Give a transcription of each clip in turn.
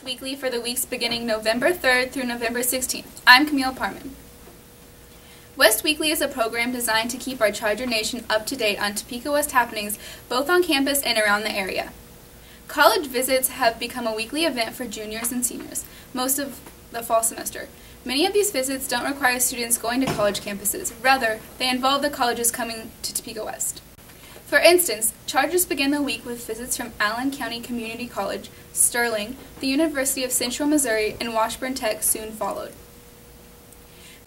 Weekly for the weeks beginning November 3rd through November 16th. I'm Camille Parman. West Weekly is a program designed to keep our Charger Nation up to date on Topeka West happenings both on campus and around the area. College visits have become a weekly event for juniors and seniors, most of the fall semester. Many of these visits don't require students going to college campuses. Rather, they involve the colleges coming to Topeka West. For instance, Chargers begin the week with visits from Allen County Community College, Sterling, the University of Central Missouri, and Washburn Tech soon followed.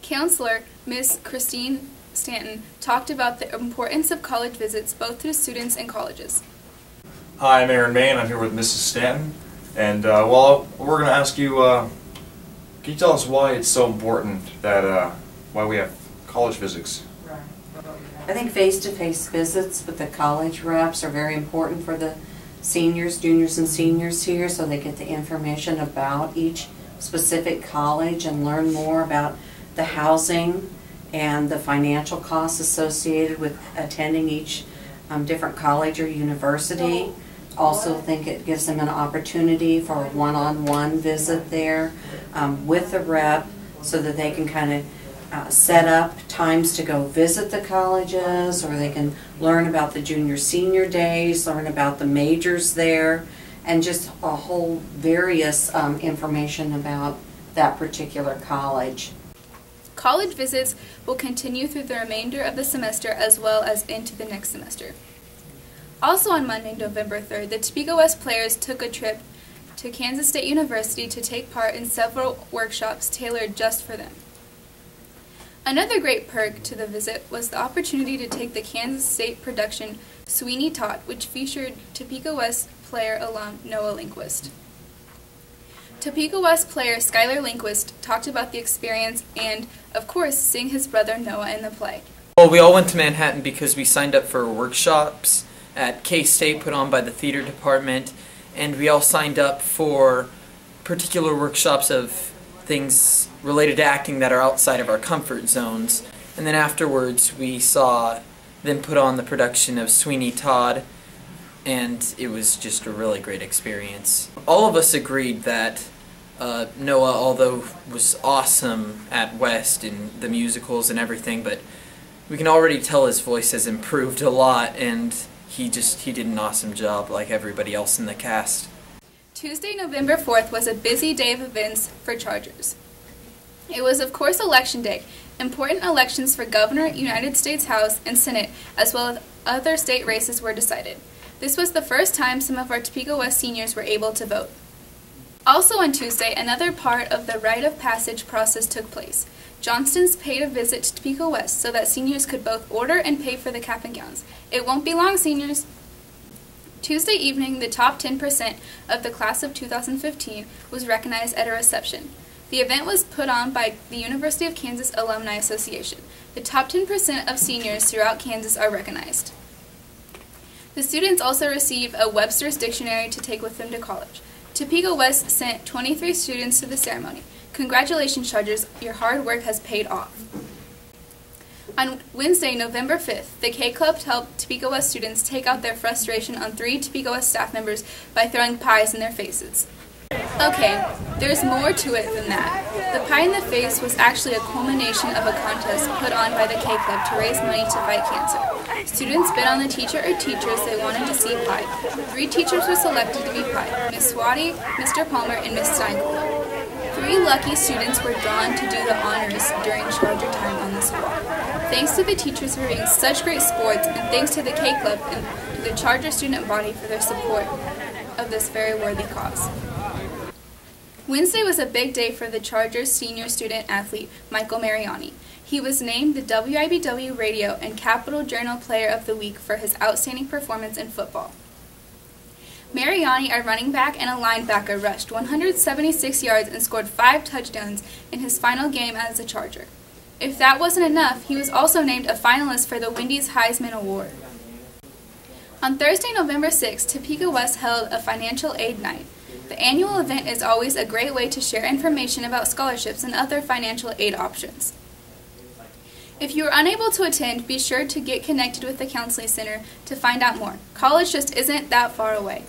Counselor Miss Christine Stanton talked about the importance of college visits both to students and colleges. Hi, I'm Aaron May, and I'm here with Mrs. Stanton. And well, we're going to ask you, can you tell us why it's so important that why we have college visits? I think face-to-face visits with the college reps are very important for the seniors, juniors, and seniors here, so they get the information about each specific college and learn more about the housing and the financial costs associated with attending each different college or university. Also think it gives them an opportunity for a one-on-one visit there with the rep so that they can kind of set up times to go visit the colleges, or they can learn about the junior-senior days, learn about the majors there, and just a whole various information about that particular college. College visits will continue through the remainder of the semester as well as into the next semester. Also on Monday, November 3rd, the Topeka West players took a trip to Kansas State University to take part in several workshops tailored just for them. Another great perk to the visit was the opportunity to take the Kansas State production Sweeney Todd, which featured Topeka West player alum Noah Lindquist. Topeka West player Skylar Lindquist talked about the experience and, of course, seeing his brother Noah in the play. Well, we all went to Manhattan because we signed up for workshops at K-State put on by the theater department, and we all signed up for particular workshops of things related to acting that are outside of our comfort zones. And then afterwards we saw them put on the production of Sweeney Todd, and it was just a really great experience. All of us agreed that Noah, although was awesome at West in the musicals and everything, but we can already tell his voice has improved a lot, and he did an awesome job like everybody else in the cast. Tuesday, November 4th was a busy day of events for Chargers. It was, of course, Election Day. Important elections for Governor, United States House, and Senate, as well as other state races were decided. This was the first time some of our Topeka West seniors were able to vote. Also on Tuesday, another part of the rite of passage process took place. Johnston's paid a visit to Topeka West so that seniors could both order and pay for the cap and gowns. It won't be long, seniors. Tuesday evening, the top 10% of the class of 2015 was recognized at a reception. The event was put on by the University of Kansas Alumni Association. The top 10% of seniors throughout Kansas are recognized. The students also receive a Webster's Dictionary to take with them to college. Topeka West sent 23 students to the ceremony. Congratulations, Chargers, your hard work has paid off. On Wednesday, November 5th, the K-Club helped Topeka West students take out their frustration on 3 Topeka West staff members by throwing pies in their faces. Okay, there's more to it than that. The pie in the face was actually a culmination of a contest put on by the K-Club to raise money to fight cancer. Students bid on the teacher or teachers they wanted to see pied. 3 teachers were selected to be pied: Miss Swati, Mr. Palmer, and Miss Steingold. 3 lucky students were drawn to do the honors during Charger time on the squad. Thanks to the teachers for being such great sports, and thanks to the K-Club and to the Charger student body for their support of this very worthy cause. Wednesday was a big day for the Chargers senior student athlete, Michael Mariani. He was named the WIBW Radio and Capital Journal Player of the Week for his outstanding performance in football. Mariani, a running back and a linebacker, rushed 176 yards and scored 5 touchdowns in his final game as a Charger. If that wasn't enough, he was also named a finalist for the Wendy's Heisman Award. On Thursday, November 6th, Topeka West held a financial aid night. The annual event is always a great way to share information about scholarships and other financial aid options. If you are unable to attend, be sure to get connected with the Counseling Center to find out more. College just isn't that far away.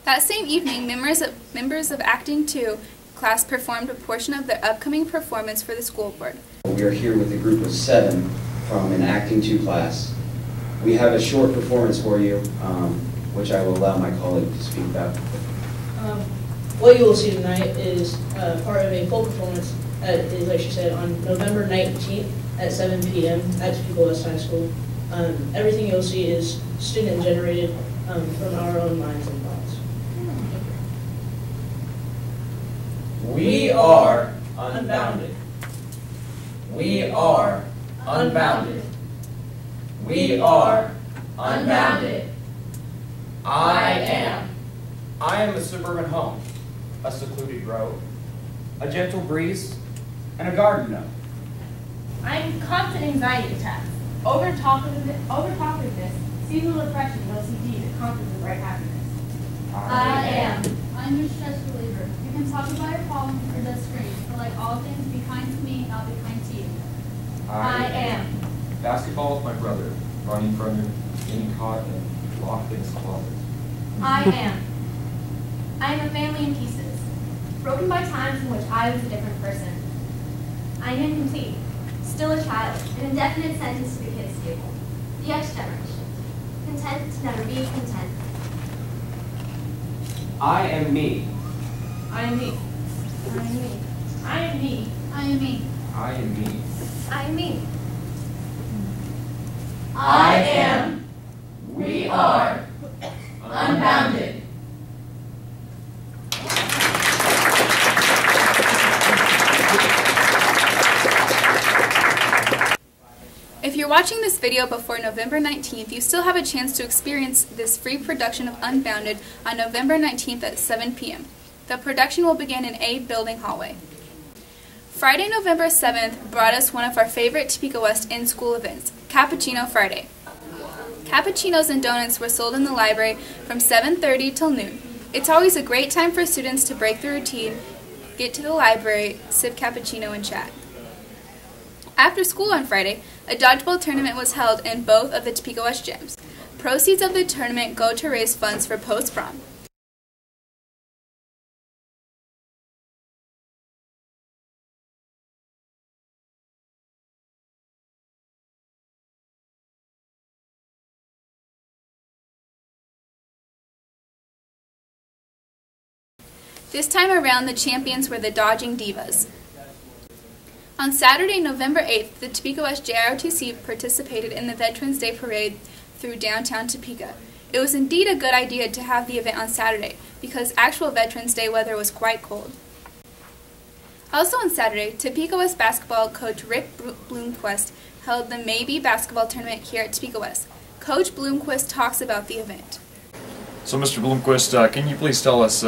That same evening, members of members of Acting 2 class performed a portion of their upcoming performance for the school board. We are here with a group of 7 from an Acting 2 class. We have a short performance for you, which I will allow my colleague to speak about. What you will see tonight is part of a full performance that is, like she said, on November 19th at 7 p.m. at Topeka West High School. Everything you'll see is student-generated from our own minds and thoughts. We are unbounded. We are unbounded. We are unbounded. I am. I am a suburban home, a secluded grove, a gentle breeze, and a garden gnome. I'm constant anxiety attacks, over-talkativeness, seasonal depression, and OCD that conquers the bright happiness. I am. I'm your stress reliever. You can talk about your problems or just scream, but like all things, be kind to me and I'll be kind to you. I am. Basketball is my brother, running from him, getting caught, and locked in his closet. I am. I am a family in pieces, broken by times in which I was a different person. I am incomplete, still a child, an indefinite sentence to the kids' table. The X generation, content to never be content. I am me. I am me. I am me. I am me. I am me. I am me. I am me. I am. We are unbounded. If you're watching this video before November 19th, you still have a chance to experience this free production of Unbounded on November 19th at 7 p.m. The production will begin in A building hallway. Friday, November 7th brought us one of our favorite Topeka West in-school events, Cappuccino Friday. Cappuccinos and donuts were sold in the library from 7:30 till noon. It's always a great time for students to break the routine, get to the library, sip cappuccino, and chat. After school on Friday, a dodgeball tournament was held in both of the Topeka West gyms. Proceeds of the tournament go to raise funds for post-prom. This time around, the champions were the Dodging Divas. On Saturday, November 8th, the Topeka West JROTC participated in the Veterans Day Parade through downtown Topeka. It was indeed a good idea to have the event on Saturday, because actual Veterans Day weather was quite cold. Also on Saturday, Topeka West basketball coach Rick Bloomquist held the Maybe basketball tournament here at Topeka West. Coach Bloomquist talks about the event. So, Mr. Bloomquist, can you please tell us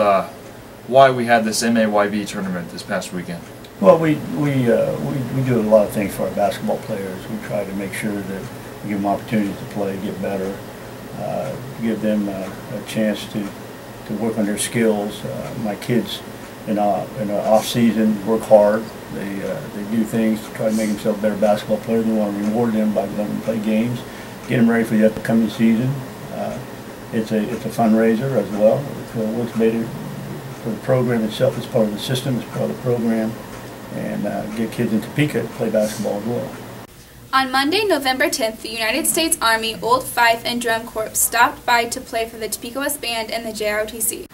why we had this MAYB tournament this past weekend? Well, we do a lot of things for our basketball players. We try to make sure that we give them opportunities to play, get better, give them a chance to work on their skills. My kids in the off season work hard. They do things to try to make themselves better basketball players. We want to reward them by letting them play games, get them ready for the upcoming season. It's a fundraiser as well. What's made it for the program itself, it's part of the system, it's part of the program, and get kids in Topeka to play basketball as well. On Monday, November 10th, the United States Army Old Fife and Drum Corps stopped by to play for the Topeka West Band and the JROTC.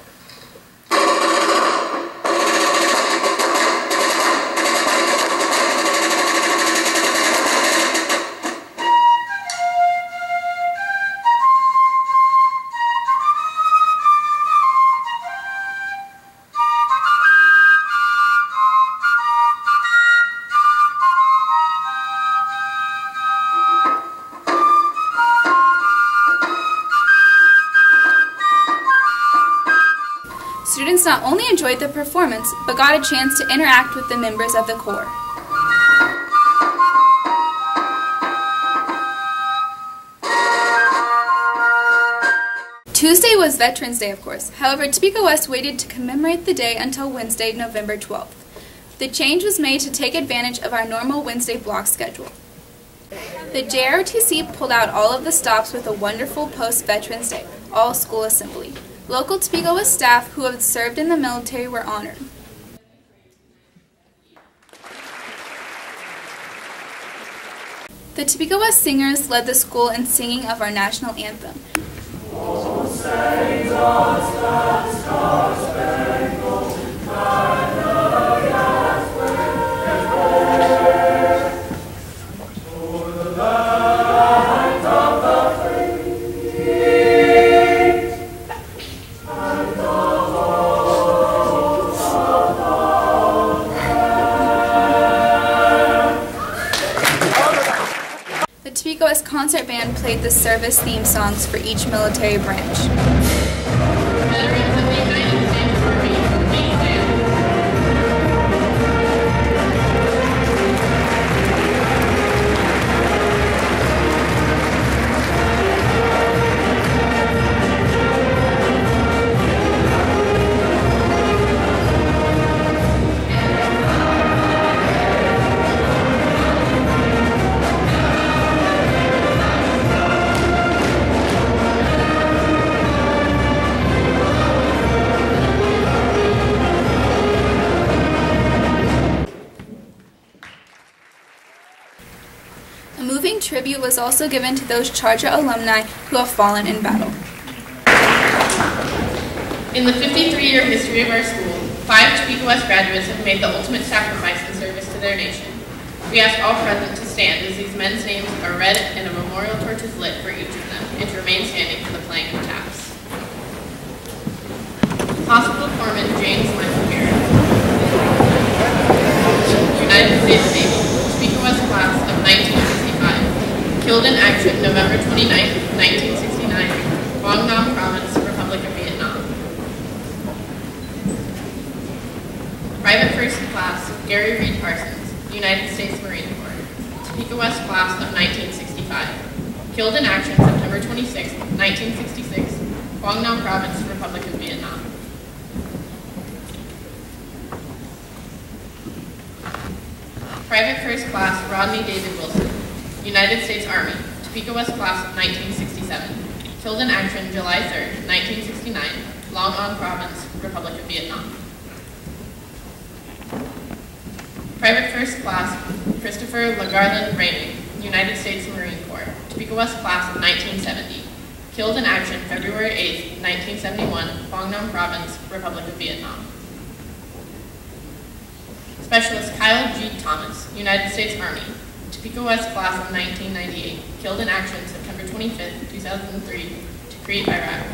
Students not only enjoyed the performance, but got a chance to interact with the members of the Corps. Tuesday was Veterans Day, of course. However, Topeka West waited to commemorate the day until Wednesday, November 12th. The change was made to take advantage of our normal Wednesday block schedule. The JROTC pulled out all of the stops with a wonderful post-Veterans Day, all-school assembly. Local Topeka West staff who have served in the military were honored. The Topeka West singers led the school in singing of our national anthem. The Topeka West Concert Band played the service theme songs for each military branch. A moving tribute was also given to those Charger alumni who have fallen in battle. In the 53-year history of our school, 5 Topeka West graduates have made the ultimate sacrifice in service to their nation. We ask all present to stand as these men's names are read and a memorial torch is lit for each of them, and to remain standing for the playing of taps. Hospital Foreman James Michael Garrett. United States Navy, Topeka West class of 1965. Killed in action November 29, 1969, Quang Nam Province, Republic of Vietnam. Private First Class Gary Reed Parsons, United States Marine Corps, Topeka West class of 1965. Killed in action September 26, 1966, Quang Nam Province, Republic of Vietnam. Private First Class Rodney David Wilson, United States Army, Topeka West class of 1967. Killed in action July 3, 1969, Long An Province, Republic of Vietnam. Private First Class Christopher LaGarland Rainey, United States Marine Corps, Topeka West class of 1970. Killed in action February 8, 1971, Quang Nam Province, Republic of Vietnam. Specialist Kyle G. Thomas, United States Army, Topeka West class of 1998, killed in action September 25, 2003, Tikrit, Iraq.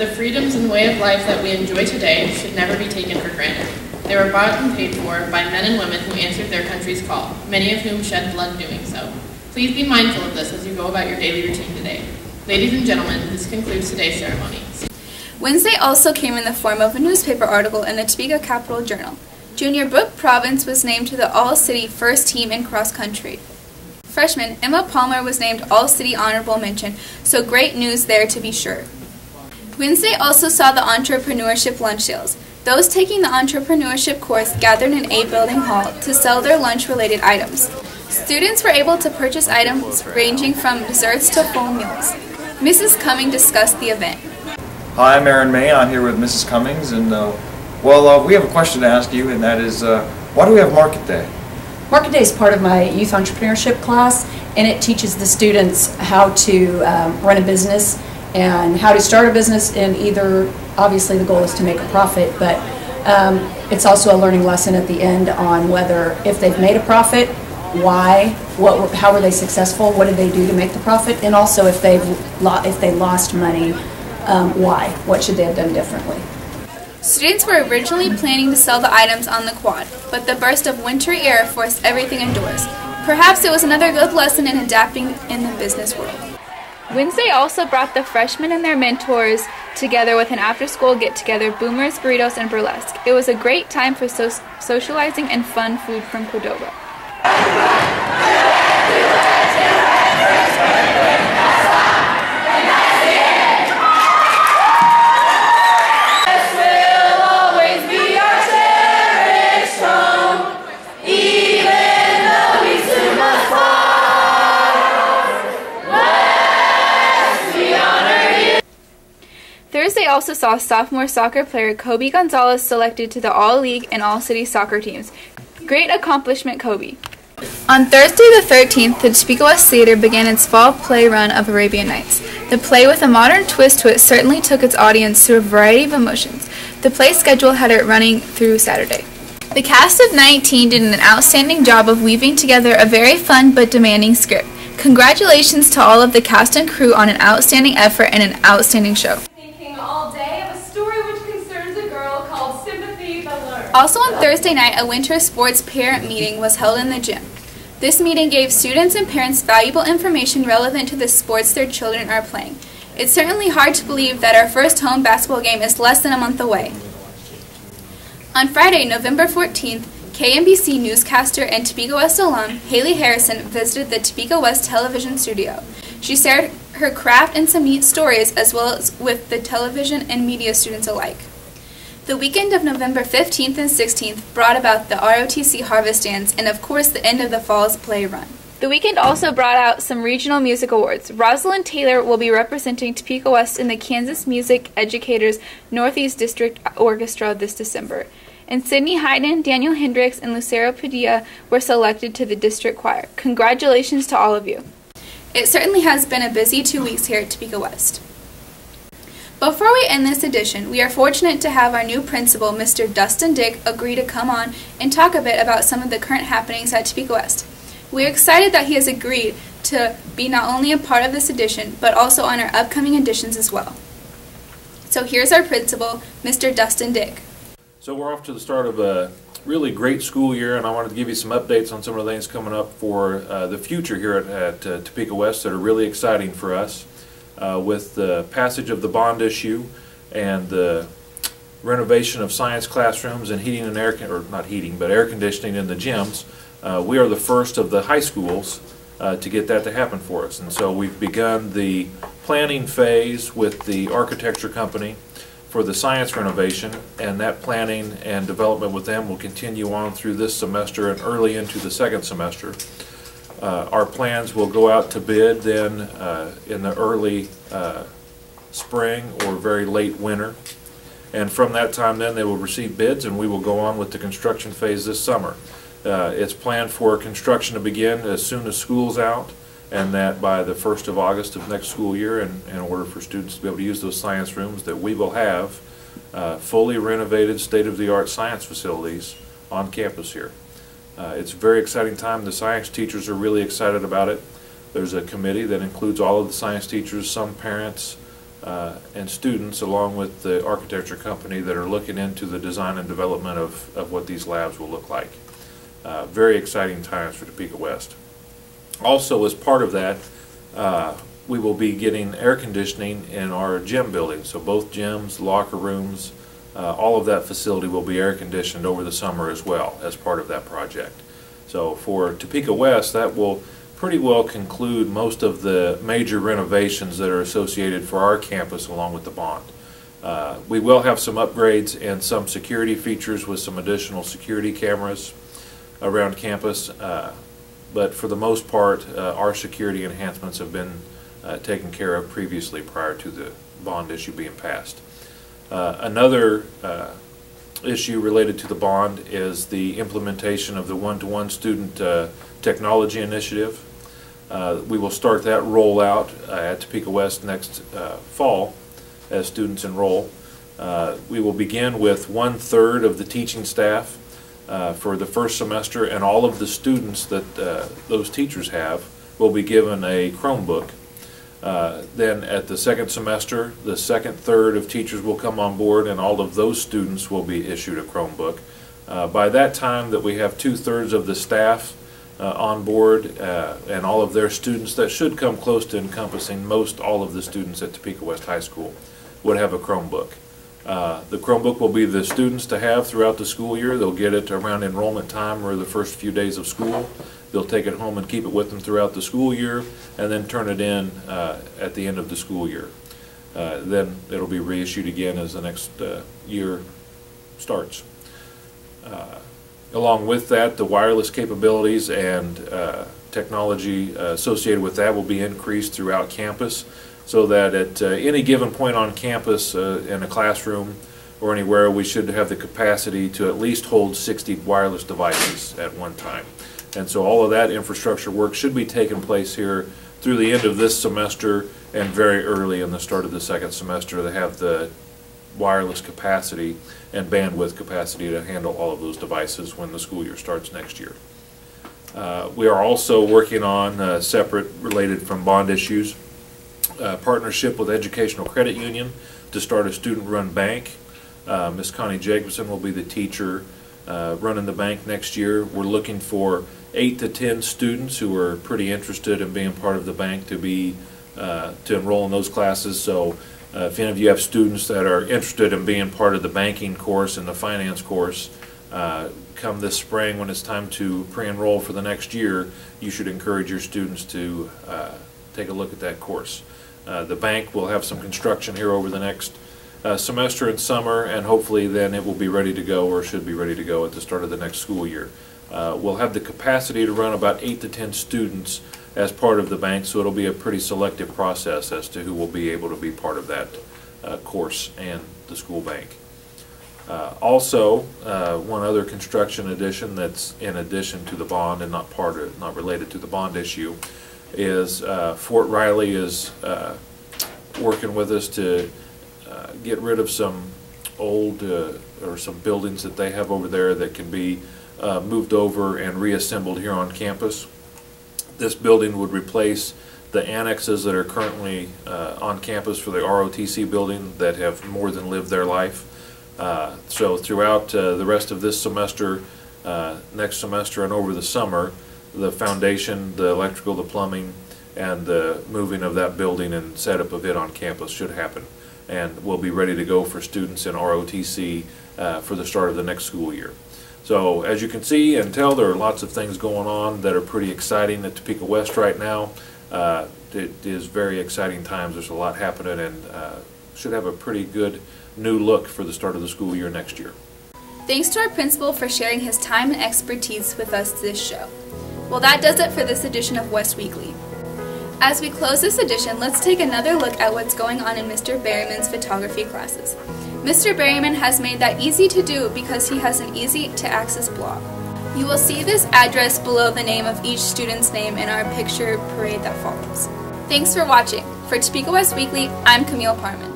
The freedoms and way of life that we enjoy today should never be taken for granted. They were bought and paid for by men and women who answered their country's call, many of whom shed blood doing so. Please be mindful of this as you go about your daily routine today. Ladies and gentlemen, this concludes today's ceremony. Wednesday also came in the form of a newspaper article in the Topeka Capital Journal. Junior Brook Province was named to the All-City first team in cross country. Freshman Emma Palmer was named All-City Honorable Mention, so great news there to be sure. Wednesday also saw the entrepreneurship lunch sales. Those taking the entrepreneurship course gathered in A building hall to sell their lunch-related items. Students were able to purchase items ranging from desserts to full meals. Mrs. Cumming discussed the event. Hi, I'm Aaron May. I'm here with Mrs. Cummings, and we have a question to ask you, and that is, why do we have Market Day? Market Day is part of my youth entrepreneurship class, and it teaches the students how to run a business and how to start a business, and obviously the goal is to make a profit, but it's also a learning lesson at the end on whether, if they've made a profit, why, how were they successful, what did they do to make the profit, and also if they lost money, why, what should they have done differently. Students were originally planning to sell the items on the quad, but the burst of wintry air forced everything indoors. Perhaps it was another good lesson in adapting in the business world. Wednesday also brought the freshmen and their mentors together with an after-school get-together, boomers, burritos, and burlesque. It was a great time for socializing and fun food from Cordova. Thursday also saw sophomore soccer player Kobe Gonzalez selected to the All-League and All-City soccer teams. Great accomplishment, Kobe. On Thursday the 13th, the Topeka West Theater began its fall play run of Arabian Nights. The play, with a modern twist to it, certainly took its audience through a variety of emotions. The play schedule had it running through Saturday. The cast of 19 did an outstanding job of weaving together a very fun but demanding script. Congratulations to all of the cast and crew on an outstanding effort and an outstanding show. All day of a story which concerns a girl called Sympathy the Learner. Also on Thursday night, a winter sports parent meeting was held in the gym. This meeting gave students and parents valuable information relevant to the sports their children are playing. It's certainly hard to believe that our first home basketball game is less than a month away. On Friday, November 14th, KMBC newscaster and Topeka West alum Haley Harrison visited the Topeka West television studio. She shared her craft and some neat stories, as well as with the television and media students alike. The weekend of November 15th and 16th brought about the ROTC Harvest Dance and, of course, the end of the fall's play run. The weekend also brought out some regional music awards. Rosalind Taylor will be representing Topeka West in the Kansas Music Educators Northeast District Orchestra this December. And Sydney Hayden, Daniel Hendricks, and Lucero Padilla were selected to the district choir. Congratulations to all of you. It certainly has been a busy 2 weeks here at Topeka West. Before we end this edition, we are fortunate to have our new principal, Mr. Dustin Dick, agree to come on and talk a bit about some of the current happenings at Topeka West. We are excited that he has agreed to be not only a part of this edition, but also on our upcoming editions as well. So here's our principal, Mr. Dustin Dick. So we're off to the start of a really great school year, and I wanted to give you some updates on some of the things coming up for the future here at Topeka West that are really exciting for us. With the passage of the bond issue and the renovation of science classrooms and heating and air conditioning in the gyms, we are the first of the high schools to get that to happen for us. And so we've begun the planning phase with the architecture company for the science renovation, and that planning and development with them will continue on through this semester and early into the second semester. Our plans will go out to bid then in the early spring or very late winter, and from that time then they will receive bids and we will go on with the construction phase this summer. It's planned for construction to begin as soon as school's out, and that by the 1st of August of next school year, in order for students to be able to use those science rooms, that we will have fully renovated state-of-the-art science facilities on campus here. It's a very exciting time. The science teachers are really excited about it. There's a committee that includes all of the science teachers, some parents, and students, along with the architecture company, that are looking into the design and development of what these labs will look like. Very exciting times for Topeka West. Also, as part of that, we will be getting air conditioning in our gym building. So both gyms, locker rooms, all of that facility will be air conditioned over the summer as well as part of that project. So for Topeka West, that will pretty well conclude most of the major renovations that are associated for our campus along with the bond. We will have some upgrades and some security features with some additional security cameras around campus, but for the most part our security enhancements have been taken care of previously prior to the bond issue being passed. Another issue related to the bond is the implementation of the one-to-one student technology initiative. We will start that rollout at Topeka West next fall as students enroll. We will begin with 1/3 of the teaching staff for the first semester, and all of the students that those teachers have will be given a Chromebook. Then at the second semester, the second third of teachers will come on board, and all of those students will be issued a Chromebook. By that time that we have 2/3 of the staff on board and all of their students, that should come close to encompassing most all of the students at Topeka West High School would have a Chromebook. The Chromebook will be the students to have throughout the school year. They'll get it around enrollment time or the first few days of school. They'll take it home and keep it with them throughout the school year, and then turn it in at the end of the school year. Then it'll be reissued again as the next year starts. Along with that, the wireless capabilities and technology associated with that will be increased throughout campus, so that at any given point on campus in a classroom or anywhere, we should have the capacity to at least hold 60 wireless devices at one time. And so all of that infrastructure work should be taking place here through the end of this semester and very early in the start of the second semester to have the wireless capacity and bandwidth capacity to handle all of those devices when the school year starts next year. We are also working on, separate related from bond issues, partnership with Educational Credit Union to start a student-run bank. Ms. Connie Jacobson will be the teacher running the bank next year. We're looking for 8 to 10 students who are pretty interested in being part of the bank to enroll in those classes. So if any of you have students that are interested in being part of the banking course and the finance course, come this spring when it's time to pre-enroll for the next year, you should encourage your students to take a look at that course. The bank will have some construction here over the next semester and summer, and hopefully then it will be ready to go, or should be ready to go at the start of the next school year. We'll have the capacity to run about 8 to 10 students as part of the bank, so it'll be a pretty selective process as to who will be able to be part of that course and the school bank. Also, one other construction addition that's in addition to the bond and not related to the bond issue is Fort Riley is working with us to get rid of some old or some buildings that they have over there that can be moved over and reassembled here on campus. This building would replace the annexes that are currently on campus for the ROTC building that have more than lived their life. So throughout the rest of this semester, next semester, and over the summer, the foundation, the electrical, the plumbing, and the moving of that building and setup of it on campus should happen, and we'll be ready to go for students in ROTC for the start of the next school year. So as you can see and tell, there are lots of things going on that are pretty exciting at Topeka West right now. It is very exciting times. There's a lot happening, and should have a pretty good new look for the start of the school year next year. Thanks to our principal for sharing his time and expertise with us this show. Well, that does it for this edition of West Weekly. As we close this edition, let's take another look at what's going on in Mr. Berryman's photography classes. Mr. Berryman has made that easy to do because he has an easy-to-access blog. You will see this address below the name of each student's name in our picture parade that follows. Thanks for watching. For Topeka West Weekly, I'm Camille Parman.